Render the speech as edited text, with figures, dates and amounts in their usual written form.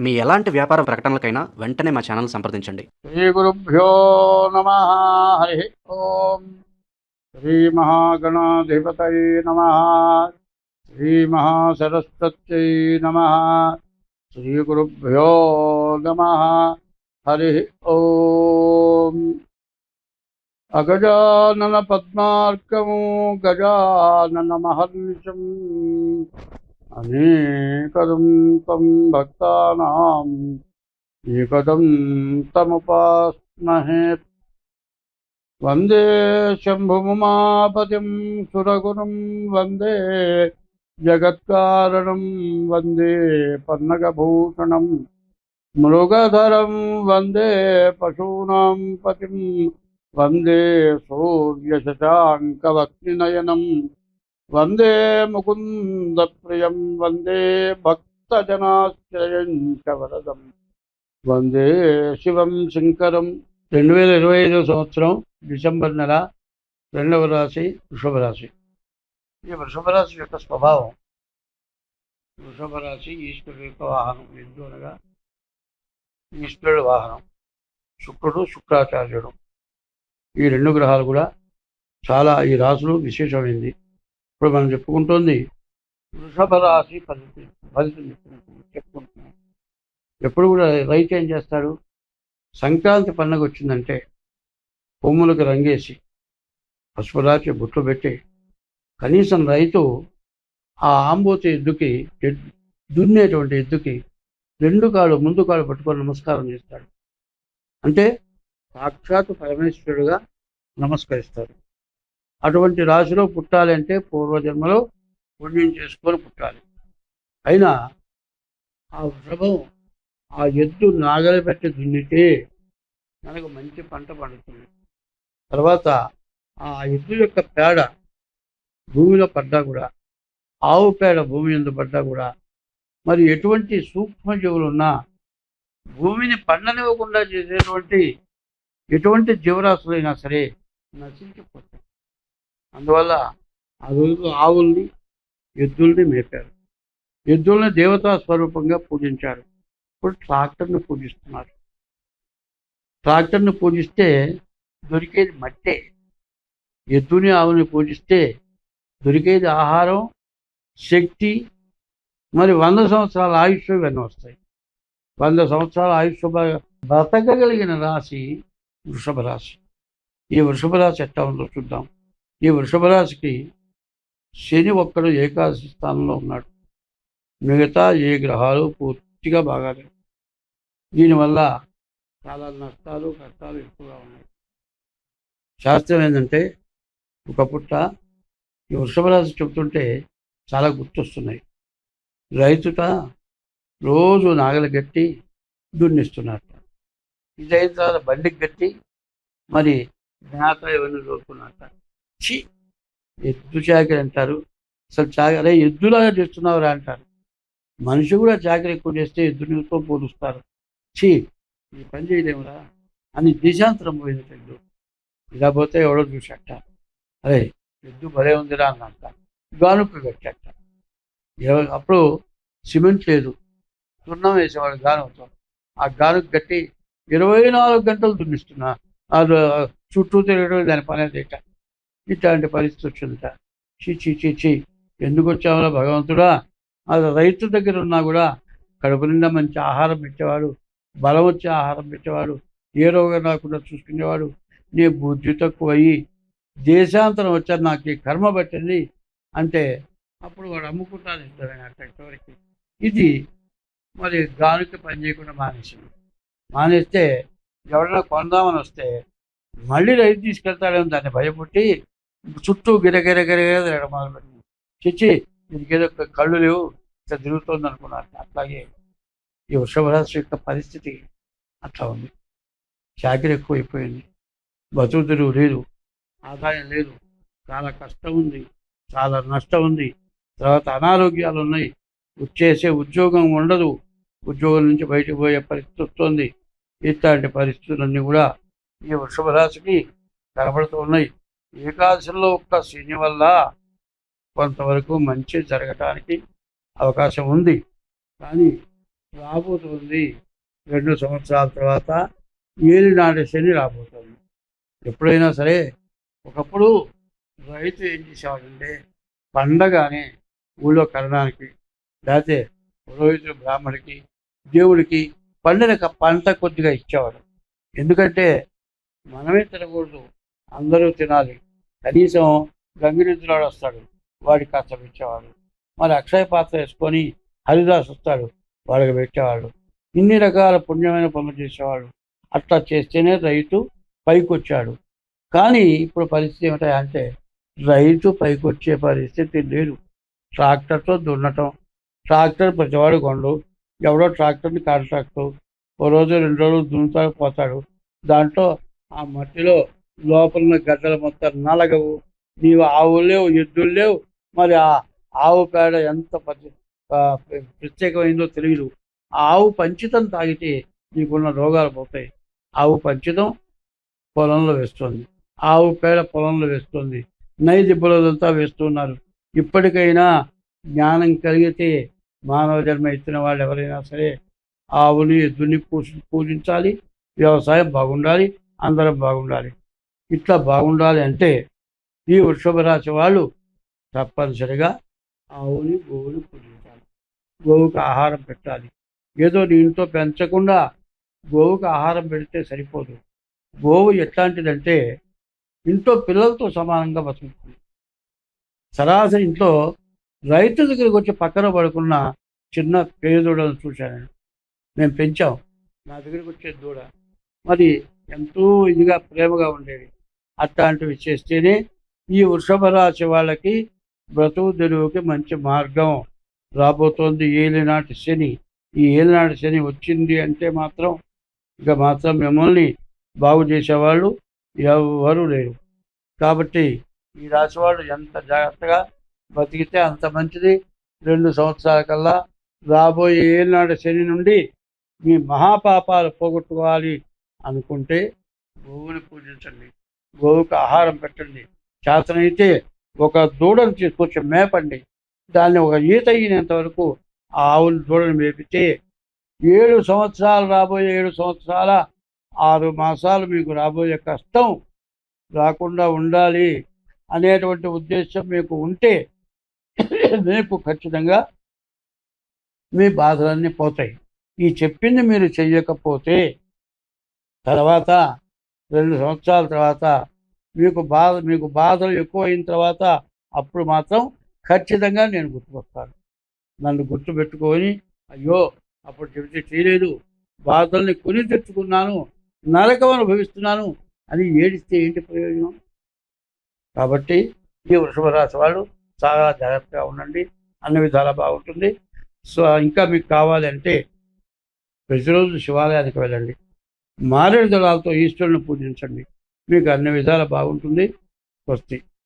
మీ ఎలాంటి వ్యాపార ప్రకటనలకైనా వెంటనే మా ఛానల్ సంప్రదించండి. శ్రీ గురుభ్యో నమ. హరి ఓం. శ్రీ మహాగణాధిపతయే నమ. శ్రీ మహాసరస్వత్యై నమ. శ్రీ గురుభ్యో నమ. హరి ఓం. అగజానన పద్మార్కము గజానన మహర్నిశం అనేకదం తం భక్తానాం ఏకదం తముపాస్మహే. వందే శంభుముమాపతిం సురగురుం వందే జగత్కారణం వందే పన్నగభూషణం మృగధరం వందే పశూనాం పతిం వందే సూర్యశశాంకవక్నినయనం వందే ముకుందప్రియం వందే భక్తజనాశ్రయం చ వరదం వందే శివం శంకరం. 2025 సంవత్సరం డిసెంబర్ నెల 2వ రాశి వృషభ రాశి. ఈ వృషభ రాశి యొక్క స్వభావం, వృషభ రాశి ఈశ్వరుడు యొక్క వాహనం. ఎద్దు అనగా ఈశ్వరుడు వాహనం. శుక్రుడు, శుక్రాచార్యుడు, ఈ 2 గ్రహాలు కూడా చాలా ఈ రాశులు విశేషమైంది. ఇప్పుడు మనం చెప్పుకుంటోంది వృషభ రాశి ఫలితం చెప్పుకుంటున్నాం. ఎప్పుడు కూడా రైతు ఏం చేస్తాడు, సంక్రాంతి పండుగ వచ్చిందంటే కొమ్ములకు రంగేసి పసుపు రాచి బుట్లు పెట్టి కనీసం రైతు ఆ ఆంబోతి ఎద్దుకి, దున్నేటువంటి ఎద్దుకి 2 కాళ్ళు ముందు కాళ్ళు పట్టుకొని నమస్కారం చేస్తాడు. అంటే సాక్షాత్ పరమేశ్వరుడుగా నమస్కరిస్తారు. అటువంటి రాశిలో పుట్టాలి అంటే పూర్వజన్మలో పుణ్యం చేసుకొని పుట్టాలి. అయినా ఆ వృషభం, ఆ ఎద్దు నాగలి పెట్టి దున్నితే మనకు మంచి పంట పండుతుంది. తర్వాత ఆ ఎద్దు యొక్క పేడ భూమిలో పడ్డా కూడా, ఆవు పేడ భూమి ఎందు పడ్డా కూడా, మరి ఎటువంటి సూక్ష్మజీవులు ఉన్నా భూమిని పండనివ్వకుండా చేసేటువంటి ఎటువంటి జీవరాశులైనా సరే నశించిపోతాయి. అందువల్ల ఆ రోజు ఆవుల్ని, ఎద్దుల్ని మేపారు. ఎద్దుల్ని దేవతా స్వరూపంగా పూజించారు. ఇప్పుడు ట్రాక్టర్ని పూజిస్తున్నారు. ట్రాక్టర్ని పూజిస్తే దొరికేది మట్టే. ఎద్దుని, ఆవుని పూజిస్తే దొరికేది ఆహారం, శక్తి, మరి 100 సంవత్సరాల ఆయుష్ ఇవన్నీ వస్తాయి. 100 సంవత్సరాల ఆయుష్ బ్రతకగలిగిన రాశి వృషభ రాశి. ఈ వృషభ రాశి ఎట్లా ఉందో చూద్దాం. ఈ వృషభ రాశికి శని ఒక్కడు ఏకాదశి స్థానంలో ఉన్నాడు. మిగతా ఏ గ్రహాలు పూర్తిగా బాగాలేదు. దీనివల్ల చాలా నష్టాలు, కష్టాలు ఎక్కువగా ఉన్నాయి. శాస్త్రం ఏంటంటే, ఒక పుట్ట ఈ వృషభ రాశి చెబుతుంటే చాలా గుర్తొస్తున్నాయి. రైతుట రోజు నాగలి గట్టి దున్నిస్తున్నట్ట. ఇదైన తర్వాత బండికి గట్టి మరి జ్ఞాత ఇవన్నీ దొరుకుతున్నట్ట. చి, ఎద్దు చాకరి అంటారు. అసలు అరే ఎద్దులాగా చేస్తున్నావురా అంటారు. మనిషి కూడా చాకరి ఎక్కువ చేస్తే ఎద్దునితో పోలుస్తారు. చి, ఈ పని చేయలేమురా అని దేశాంతరం పోయింది ఎద్దు. ఇలా పోతే ఎవడో చూసట, అరే ఎద్దు భలే ఉందిరా అన్నంట. గానుక కట్టట. అప్పుడు సిమెంట్ లేదు, సున్నం వేసేవాడు గానుకతో. ఆ గానుక కట్టి 24 గంటలు దున్నిస్తున్నా, చుట్టూ తిరగడం దాని పని అదేట. ఇట్లాంటి పరిస్థితి వచ్చిందట. చీ చీ చీ చీ, ఎందుకు వచ్చామో భగవంతుడా. అది రైతు దగ్గర ఉన్నా కూడా కడుపు నిండా మంచి ఆహారం పెట్టేవాడు, బలం వచ్చే ఆహారం పెట్టేవాడు, ఏ రోగం రాకుండా చూసుకునేవాడు. నీ బుద్ధి తక్కువ అయ్యి దేశాంతరం వచ్చారు, నాకు ఈ కర్మ పట్టింది అంటే అప్పుడు వాడు అమ్ముకుంటాను ఇస్తాడు అట్టవరకు. ఇది మరి గానుక పని చేయకుండా మానేసింది. మానేస్తే ఎవరైనా కొందామని వస్తే మళ్ళీ రైతు తీసుకెళ్తాడేమో దాన్ని భయపుట్టి చుట్టూ గిరగిరగిరగిర మొదలుపెట్టింది. చిచ్చి, దీనికి ఏదో కళ్ళు లేవు, ఇట్లా తిరుగుతుంది అనుకున్నారు. అట్లాగే ఈ వృషభ రాశి యొక్క పరిస్థితి అట్లా ఉంది. చాకరీ ఎక్కువైపోయింది, బతుకు తిరుగు లేదు, ఆదాయం లేదు, చాలా కష్టం ఉంది, చాలా నష్టం ఉంది. తర్వాత అనారోగ్యాలు ఉన్నాయి, చేసే ఉద్యోగం ఉండదు, ఉద్యోగం నుంచి బయటకు పోయే పరిస్థితి వస్తుంది. ఇట్లాంటి పరిస్థితులన్నీ కూడా ఈ వృషభ రాశికి కనబడుతూ ఉన్నాయి. ఏకాదశిలో ఒక్క శని వల్ల కొంతవరకు మంచి జరగటానికి అవకాశం ఉంది. కానీ రాబోతుంది 2 సంవత్సరాల తర్వాత ఏలినాటి శని రాబోతుంది. ఎప్పుడైనా సరే ఒకప్పుడు రైతు ఏం చేసేవాడంటే పండగానే ఊళ్ళో కరణానికి లేకపోతే పురోహితుడు బ్రాహ్మడికి దేవుడికి పండిన పంట కొద్దిగా ఇచ్చేవాడు. ఎందుకంటే మనమే తినకూడదు, అందరూ తినాలి. కనీసం గంగిరెద్దులాడు వస్తాడు, వాడికి కాస్త పెట్టేవాడు. మరి అక్షయ పాత్ర వేసుకొని హరిదాస్ వస్తాడు, వాడికి పెట్టేవాడు. ఇన్ని రకాల పుణ్యమైన పనులు చేసేవాడు. అట్లా చేస్తేనే రైతు పైకి వచ్చాడు. కానీ ఇప్పుడు పరిస్థితి ఏమిటంటే రైతు పైకి వచ్చే పరిస్థితి లేదు. ట్రాక్టర్తో దున్నటం, ట్రాక్టర్ ప్రతివాడు కొండు, ఎవడో ట్రాక్టర్ని కాంట్రాక్టు ఓ రోజు 2 రోజులు దున్నుతాడు పోతాడు. దాంట్లో ఆ మట్టిలో లోపల గడ్డలు మొత్తం నలగవు. నీవు ఆవులు లేవు, ఎద్దులు లేవు. మరి ఆ ఆవు పేడ ఎంత ప్రత్యేకమైందో తెలియదు. ఆ ఆవు పంచితం తాగితే నీకున్న రోగాలు పోతాయి. ఆవు పంచితం పొలంలో వేస్తుంది, ఆవు పేడ పొలంలో వేస్తుంది, నైదిబ్బులంతా వేస్తున్నారు. ఇప్పటికైనా జ్ఞానం కలిగితే మానవ జన్మ ఎత్తిన వాళ్ళు ఎవరైనా సరే ఆవుని ఎద్దుని పూజించాలి. వ్యవసాయం బాగుండాలి, అందరం బాగుండాలి. ఇట్లా బాగుండాలి అంటే ఈ వృషభ రాశి వాళ్ళు తప్పనిసరిగా ఆవుని గోవుని పూజించాలి. గోవుకి ఆహారం పెట్టాలి. ఏదో నీ ఇంట్లో పెంచకుండా గోవుకి ఆహారం పెడితే సరిపోదు. గోవు ఎట్లాంటిదంటే ఇంట్లో పిల్లలతో సమానంగా బతుకుతుంది. సరాసరి ఇంట్లో రైతు దగ్గరికి వచ్చి పక్కన పడుకున్న చిన్న పేదూడను చూశాను. మేము పెంచాం, నా దగ్గరికి వచ్చే దూడ మరి ఎంతో ఇదిగా ప్రేమగా ఉండేది. అట్లాంటివి చేస్తేనే ఈ వృషభ రాశి వాళ్ళకి బ్రతుకు తెరువుకి మంచి మార్గం రాబోతోంది. ఏలినాటి శని, ఈ ఏలినాటి శని వచ్చింది అంటే మాత్రం ఇక మాత్రం మిమ్మల్ని బాగు చేసేవాళ్ళు ఎవరు లేరు. కాబట్టి ఈ రాశి వాళ్ళు ఎంత జాగ్రత్తగా బతికితే అంత మంచిది. 2 సంవత్సరాల కల్లా రాబోయే ఏలినాటి శని నుండి మీ మహాపాపాలు పోగొట్టుకోవాలి అనుకుంటే గోవుని పూజించండి, గోవుకు ఆహారం పెట్టండి. చేతనైతే ఒక దూడను తీసుకొచ్చి మేపండి. దాన్ని ఒక ఈత అయినంత వరకు ఆ ఆవుని దూడను మేపితే 7 సంవత్సరాలు రాబోయే 7 సంవత్సరాల 6 మాసాలు మీకు రాబోయే కష్టం రాకుండా ఉండాలి అనేటువంటి ఉద్దేశం మీకు ఉంటే మీకు ఖచ్చితంగా మీ బాధలన్నీ పోతాయి. ఈ చెప్పింది మీరు చెయ్యకపోతే తర్వాత 2 సంవత్సరాల తర్వాత మీకు బాధలు ఎక్కువ అయిన తర్వాత అప్పుడు మాత్రం ఖచ్చితంగా నేను గుర్తుకొస్తాను. నన్ను గుర్తుపెట్టుకొని అయ్యో అప్పుడు చెబితే చేయలేదు, బాధల్ని కొని తెచ్చుకున్నాను, నరకం అనుభవిస్తున్నాను అని ఏడిస్తే ఏంటి ప్రయోజనం? కాబట్టి ఈ వృషభ రాశి వాళ్ళు చాలా జాగ్రత్తగా ఉండండి, అన్ని విధాలా బాగుంటుంది. సో ఇంకా మీకు కావాలంటే ప్రతిరోజు శివాలయానికి వెళ్ళండి, మారేడు దళాలతో ఈశ్వరుని పూజించండి, మీకు అన్ని విధాలా బాగుంటుంది. స్వస్తి.